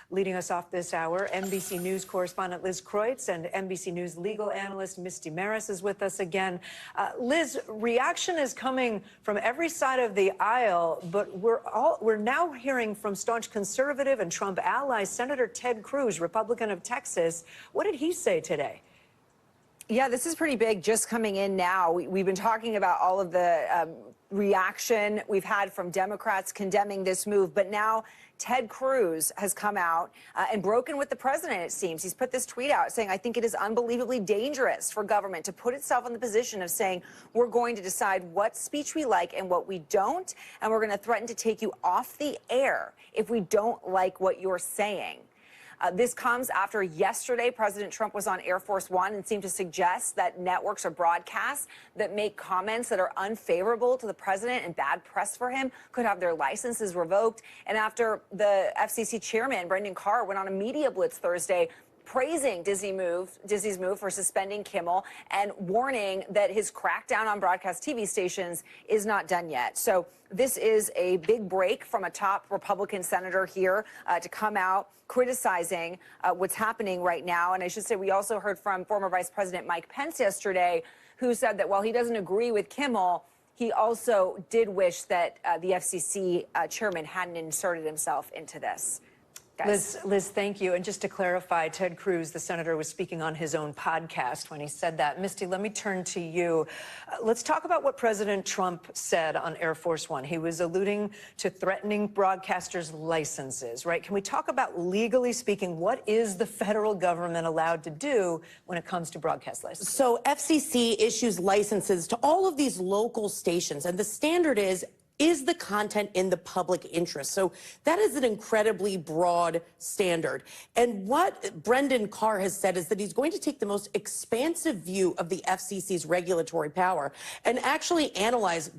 Leading us off this hour, NBC News correspondent Liz Kreutz and NBC News legal analyst Misty Marris is with us again. Liz, reaction is coming from every side of the aisle, but we're now hearing from staunch conservative and Trump ally Senator Ted Cruz, Republican of Texas. What did he say today? Yeah, this is pretty big just coming in now. We've been talking about all of the reaction we've had from Democrats condemning this move, but now Ted Cruz has come out and broken with the president, it seems. He's put this tweet out saying, I think it is unbelievably dangerous for government to put itself in the position of saying, we're going to decide what speech we like and what we don't, and we're going to threaten to take you off the air if we don't like what you're saying. This comes after yesterday, President Trump was on Air Force One and seemed to suggest that networks or broadcasts that make comments that are unfavorable to the president and bad press for him could have their licenses revoked. And after the FCC chairman, Brendan Carr, went on a media blitz Thursday, praising Disney's move for suspending Kimmel and warning that his crackdown on broadcast TV stations is not done yet. So this is a big break from a top Republican senator here to come out criticizing what's happening right now. And I should say we also heard from former Vice President Mike Pence yesterday, who said that while he doesn't agree with Kimmel, he also did wish that the FCC chairman hadn't inserted himself into this. Liz, thank you. And just to clarify, Ted Cruz, the senator, was speaking on his own podcast when he said that. Misty, let me turn to you. Let's talk about what President Trump said on Air Force One. He was alluding to threatening broadcasters' licenses, right? Can we talk about, legally speaking, what is the federal government allowed to do when it comes to broadcast licenses? So FCC issues licenses to all of these local stations, and the standard is the content in the public interest? So that is an incredibly broad standard. And what Brendan Carr has said is that he's going to take the most expansive view of the FCC's regulatory power and actually analyze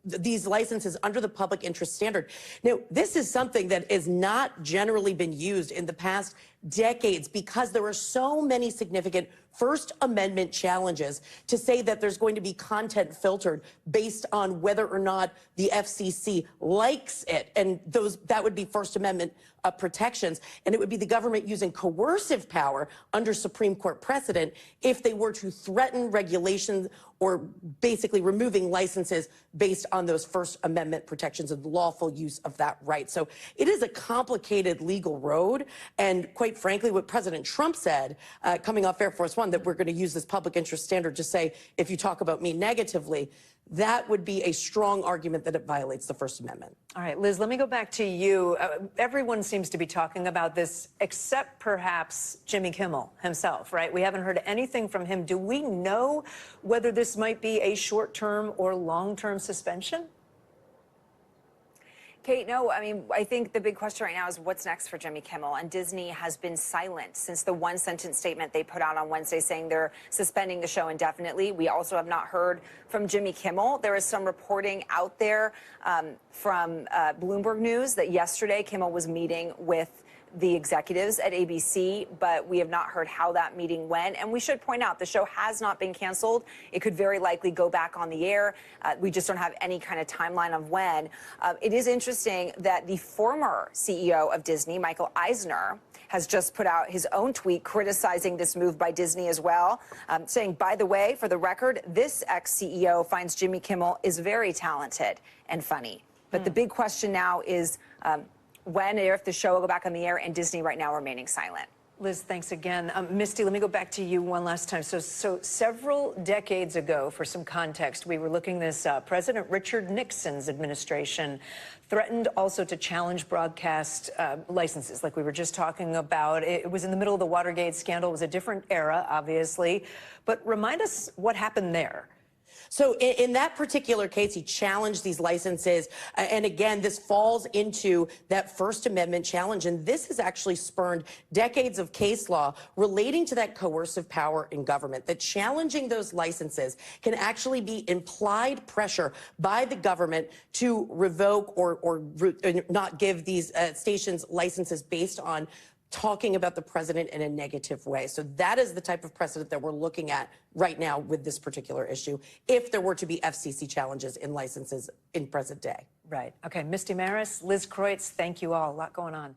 these licenses under the public interest standard. Now, this is something that has not generally been used in the past decades because there are so many significant First Amendment challenges to say that there's going to be content filtered based on whether or not the FCC likes it. And that would be First Amendment protections. And it would be the government using coercive power under Supreme Court precedent if they were to threaten regulations or basically removing licenses based on those First Amendment protections and lawful use of that right. So it is a complicated legal road. And quite frankly, what President Trump said coming off Air Force One, that we're going to use this public interest standard to say, if you talk about me negatively, that would be a strong argument that it violates the First Amendment. All right, Liz, let me go back to you. Everyone seems to be talking about this, except perhaps Jimmy Kimmel himself, right? We haven't heard anything from him. Do we know whether this might be a short-term or long-term suspension? Kate, no, I mean, I think the big question right now is what's next for Jimmy Kimmel, and Disney has been silent since the one-sentence statement they put out on Wednesday saying they're suspending the show indefinitely. We also have not heard from Jimmy Kimmel. There is some reporting out there from Bloomberg News that yesterday Kimmel was meeting with the executives at ABC, but we have not heard how that meeting went. And we should point out the show has not been canceled. It could very likely go back on the air. We just don't have any kind of timeline of when. It is interesting that the former CEO of Disney, Michael Eisner, has just put out his own tweet criticizing this move by Disney as well, saying, by the way, for the record, this ex-CEO finds Jimmy Kimmel is very talented and funny. But the big question now is, when or if the show will go back on the air, and Disney right now remaining silent. Liz, thanks again. Misty, let me go back to you one last time. So several decades ago, for some context, we were looking this up. President Richard Nixon's administration threatened also to challenge broadcast licenses, like we were just talking about. It was in the middle of the Watergate scandal. It was a different era, obviously. But remind us what happened there. So in that particular case, he challenged these licenses. And again, this falls into that First Amendment challenge. And this has actually spurned decades of case law relating to that coercive power in government, that challenging those licenses can actually be implied pressure by the government to revoke or not give these stations licenses based on talking about the president in a negative way. So that is the type of precedent that we're looking at right now with this particular issue, if there were to be FCC challenges in licenses in present day. Right. Okay. Misty Marris, Liz Kreutz, thank you all. A lot going on.